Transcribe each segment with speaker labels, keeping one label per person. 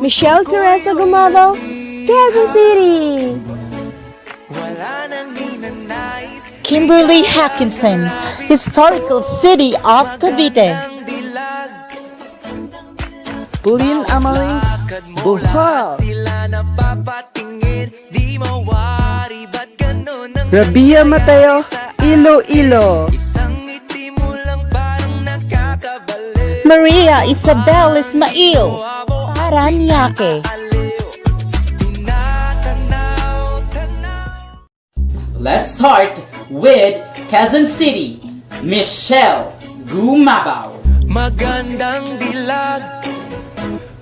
Speaker 1: Michelle Teresa Gumabaw, Quezon City.
Speaker 2: Kimberly Hackinson, Historical City of Cavite.
Speaker 3: Pauline Amalings, Bohol. Rabia Mateo, Iloilo.
Speaker 2: Maria Isabel Ismail, Paranaque.
Speaker 4: Let's start with Quezon City, Michelle Gumabaw.
Speaker 5: Magandang dilag,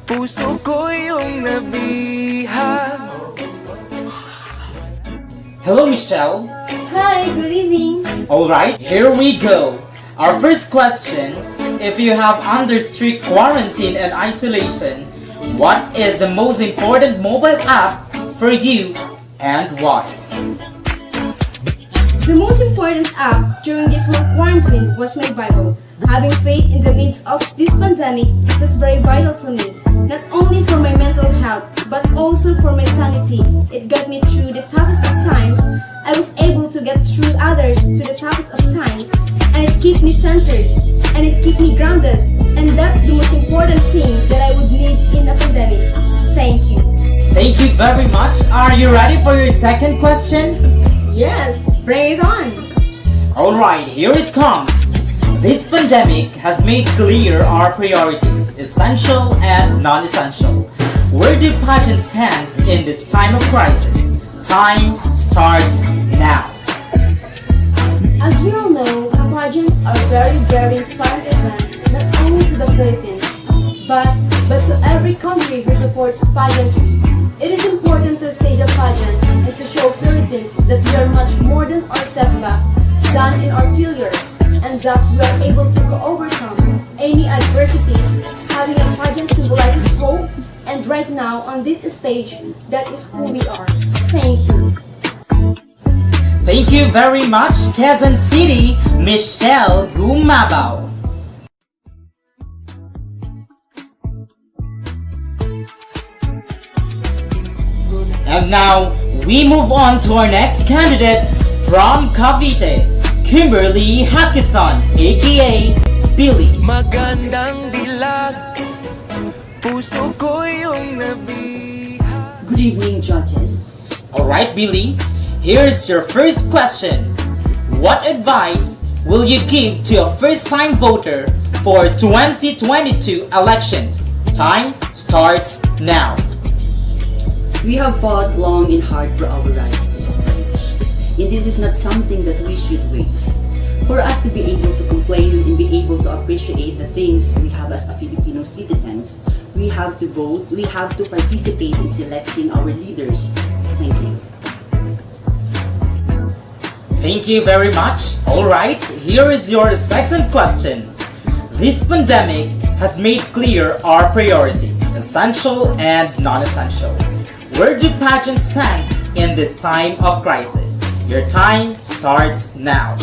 Speaker 5: puso ko yung nabihag.
Speaker 4: Hello, Michelle.
Speaker 1: Hi, good evening.
Speaker 4: Alright, here we go. Our first question, if you have under strict quarantine and isolation, what is the most important mobile app for you and why?
Speaker 1: The most important app during this whole quarantine was my Bible. Having faith in the midst of this pandemic was very vital to me, not only for my mental health, but also for my sanity. It got me through the toughest of times. I was able to get through others to the toughest of times, and it kept me centered, and it kept me grounded, and that's the most important thing that I would need in a pandemic. Thank you.
Speaker 4: Thank you very much. Are you ready for your second question?
Speaker 1: Yes, bring it on.
Speaker 4: Alright, here it comes. This pandemic has made clear our priorities, essential and non-essential. Where do pageants stand in this time of crisis? Time starts now.
Speaker 1: As we all know, pageants are very inspiring event, not only to the Philippines, but to every country who supports pageantry. It is important to stage a pageant and to show Philippines that we are much more than our setbacks, done in our failures, and that we are able to overcome any adversities. Having a pageant symbolizes hope, and right now on this stage, that is who we are. Thank you.
Speaker 4: Thank you very much, Quezon City, Michelle Gumabaw. And now, we move on to our next candidate from Cavite, Kimberly Hackinson, aka Billy.
Speaker 5: Magandang dilag, puso ko yung nabihag.
Speaker 3: Good evening, judges.
Speaker 4: Alright, Billy, here's your first question. What advice will you give to a first-time voter for 2022 elections? Time starts now.
Speaker 6: We have fought long and hard for our rights to suffrage, and this is not something that we should waste. For us to be able to complain and be able to appreciate the things we have as a Filipino citizens, we have to vote, we have to participate in selecting our leaders. Thank you.
Speaker 4: Thank you very much. Alright, here is your second question. This pandemic has made clear our priorities, essential and non-essential. Where do pageants stand in this time of crisis? Your time starts now.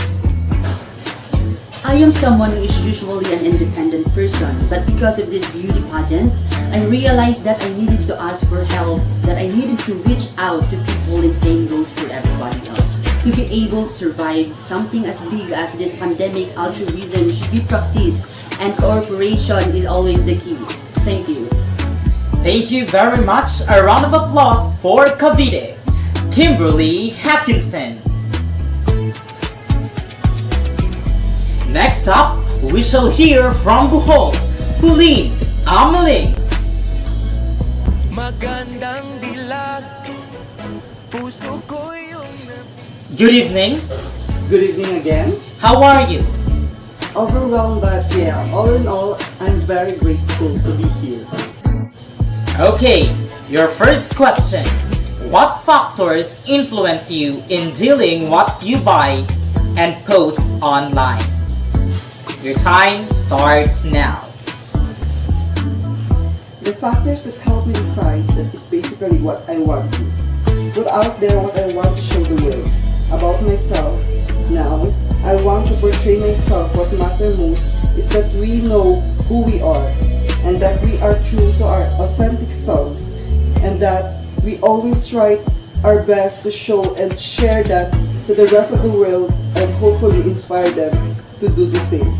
Speaker 6: I am someone who is usually an independent person, but because of this beauty pageant, I realized that I needed to ask for help, that I needed to reach out to people, and same goes for everybody else. To be able to survive something as big as this pandemic, altruism should be practiced, and cooperation is always the key. Thank you.
Speaker 4: Thank you very much. A round of applause for Cavite, Kimberly Hackinson. Next up, we shall hear from Bohol, Pauline Amalings.
Speaker 5: Magandang dilag, puso ko yung
Speaker 4: Good evening.
Speaker 3: Good evening again.
Speaker 4: How are you?
Speaker 3: Overwhelmed, but yeah, all in all, I'm very grateful to be here.
Speaker 4: Okay, your first question. What factors influence you in dealing what you buy and post online? Your time starts now.
Speaker 3: The factors that help me decide that is basically what I want to put out there, what I want to show the world about myself. Now, I want to portray myself. What matters most is that we know who we are and that we are true to our authentic selves, and that we always try our best to show and share that to the rest of the world and hopefully inspire them to do the same.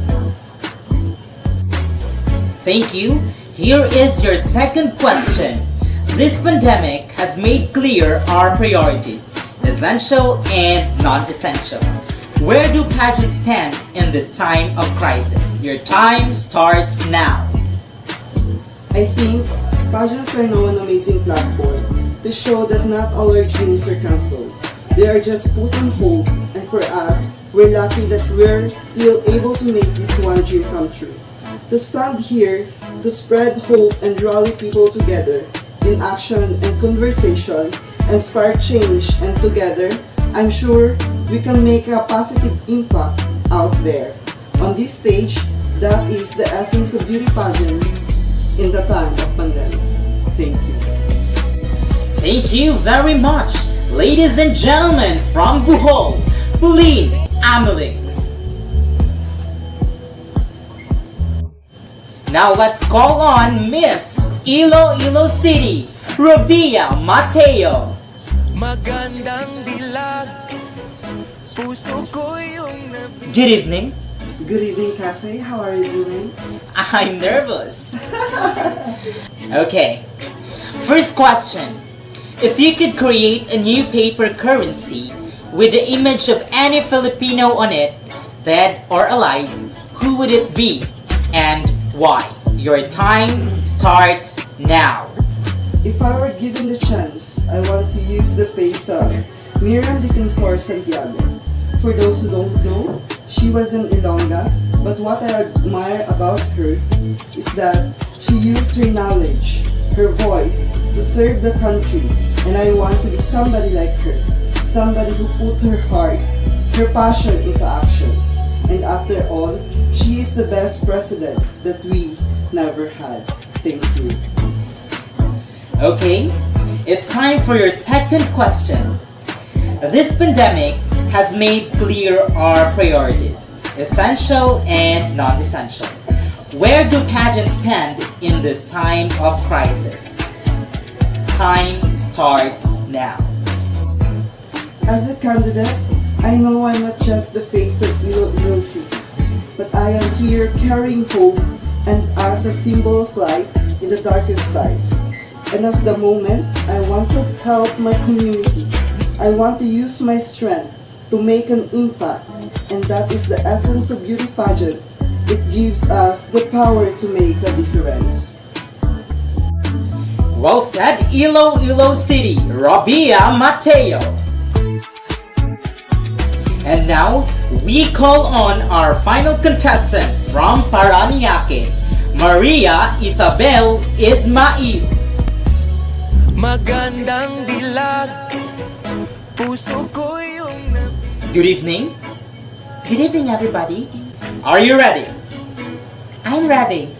Speaker 4: Thank you. Here is your second question. This pandemic has made clear our priorities, essential and non-essential. Where do pageants stand in this time of crisis? Your time starts now.
Speaker 3: I think pageants are now an amazing platform to show that not all our dreams are cancelled. They are just put on hold, and for us, we're lucky that we're still able to make this one dream come true. To stand here, to spread hope and rally people together in action and conversation, and spark change, and together, I'm sure we can make a positive impact out there. On this stage, that is the essence of beauty pageant in the time of pandemic. Thank you.
Speaker 4: Thank you very much, ladies and gentlemen from Bohol, Pauline Amelix. Now let's call on Miss Iloilo City, Robia Mateo.
Speaker 5: Magandang dilag, puso ko yung
Speaker 4: Good evening.
Speaker 3: Good evening, Cassie. How are you doing?
Speaker 4: I'm nervous. Okay. First question. If you could create a new paper currency with the image of any Filipino on it, dead or alive, who would it be and why? Your time starts now.
Speaker 3: If I were given the chance, I want to use the face of Miriam Defensor Santiago. For those who don't know, she was an Ilongga, but what I admire about her is that she used her knowledge, her voice, to serve the country, and I want to be somebody like her, somebody who put her heart, her passion into action. And after all, she is the best president that we never had. Thank you.
Speaker 4: Okay, it's time for your second question. This pandemic has made clear our priorities, essential and non-essential. Where do pageants stand in this time of crisis? Time starts now.
Speaker 3: As a candidate, I know I'm not just the face of Iloilo City, but I am here carrying hope and as a symbol of light in the darkest times. And as the moment, I want to help my community. I want to use my strength to make an impact, and that is the essence of beauty pageant. It gives us the power to make a difference.
Speaker 4: Well said, Iloilo City, Robia Mateo. And now, we call on our final contestant from Paranaque, Maria Isabel Ismail.
Speaker 5: magandang dilag, puso ko yung
Speaker 4: Good evening. Good evening, everybody. Are you ready? I'm ready.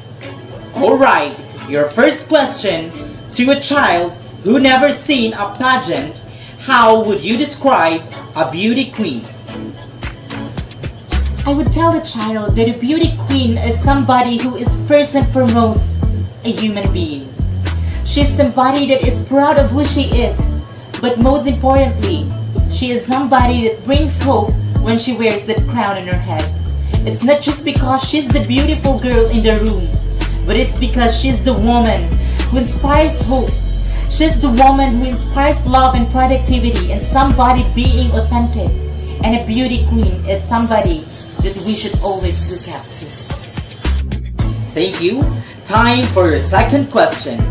Speaker 4: Alright, your first question to a child who never seen a pageant, how would you describe a beauty queen? I would tell the child that a beauty queen is somebody who is first and foremost a human being. She's somebody that is proud of who she is, but most importantly, she is somebody that brings hope when she wears that crown on her head. It's not just because she's the beautiful girl in the room, but it's because she's the woman who inspires hope. She's the woman who inspires love and productivity and somebody being authentic. And a beauty queen is somebody that we should always look up to. Thank you. Time for your second question.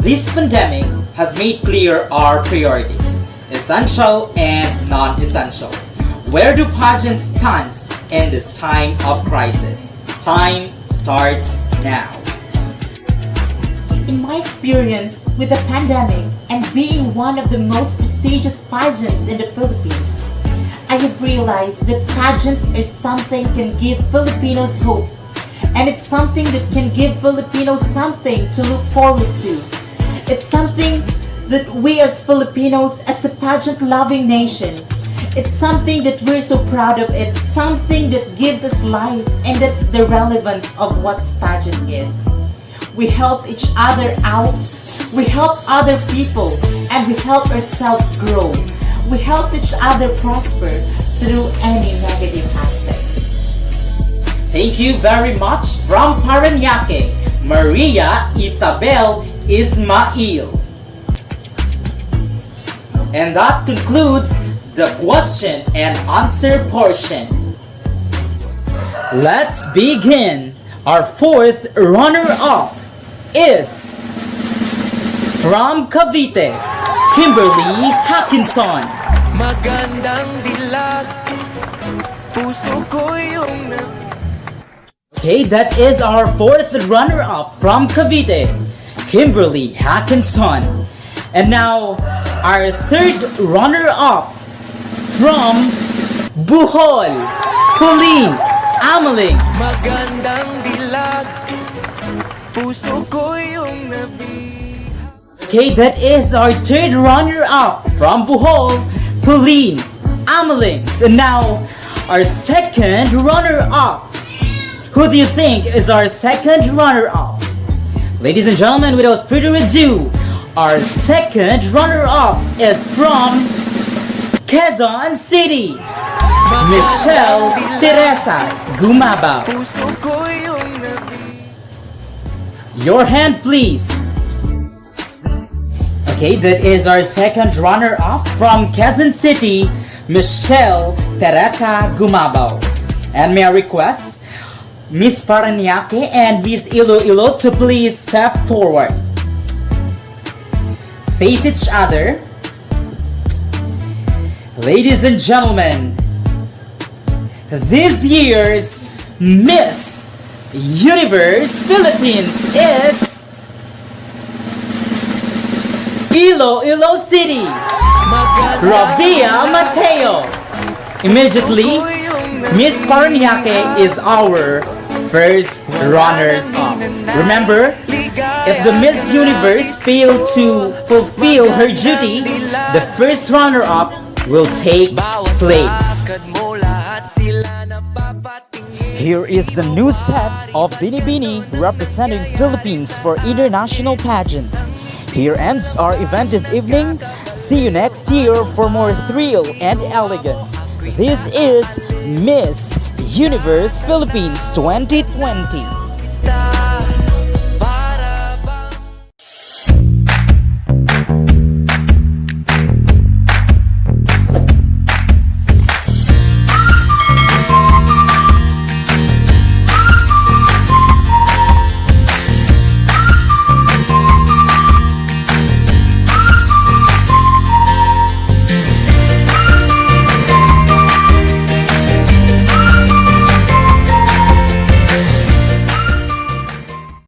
Speaker 4: This pandemic has made clear our priorities, essential and non-essential. Where do pageants stand in this time of crisis? Time starts now. In my experience with the pandemic and being one of the most prestigious pageants in the Philippines, I have realized that pageants are something can give Filipinos hope, and it's something that can give Filipinos something to look forward to. It's something that we as Filipinos, as a pageant-loving nation, it's something that we're so proud of. It's something that gives us life, and that's the relevance of what pageant is.
Speaker 6: we help each other out, we help other people, and we help ourselves grow. We help each other prosper through any negative aspect.
Speaker 4: Thank you very much from Parañaque, Maria Isabel Ismail. And that concludes the question and answer portion. Let's begin. Our fourth runner-up is from Cavite, Kimberly Hackinson.
Speaker 5: Magandang dilag, puso ko yung
Speaker 4: Okay, that is our fourth runner-up from Cavite, Kimberly Hackinson. And now, our third runner-up from Bohol, Pauline Amalings.
Speaker 5: magandang dilag, puso ko yung
Speaker 4: Okay, that is our third runner-up from Bohol, Pauline Amalings. And now, our second runner-up. Who do you think is our second runner-up? Ladies and gentlemen, without further ado, our second runner-up is from Quezon City, Michelle Teresa Gumabao.
Speaker 5: puso ko yung
Speaker 4: Your hand, please. Okay, that is our second runner-up from Quezon City, Michelle Teresa Gumabao. And may I request Miss Parañaque and Miss Iloilo to please step forward. Face each other. Ladies and gentlemen, this year's Miss Universe Philippines is Iloilo City, Rabia Mateo. Immediately, Miss Parañaque is our first runners-up. Remember, if the Miss Universe failed to fulfill her duty, the first runner-up will take place.
Speaker 5: mo lahat sila napapatingin.
Speaker 2: Here is the new set of Binibini representing Philippines for international pageants. Here ends our event this evening. See you next year for more thrill and elegance. This is Miss Universe Philippines 2020.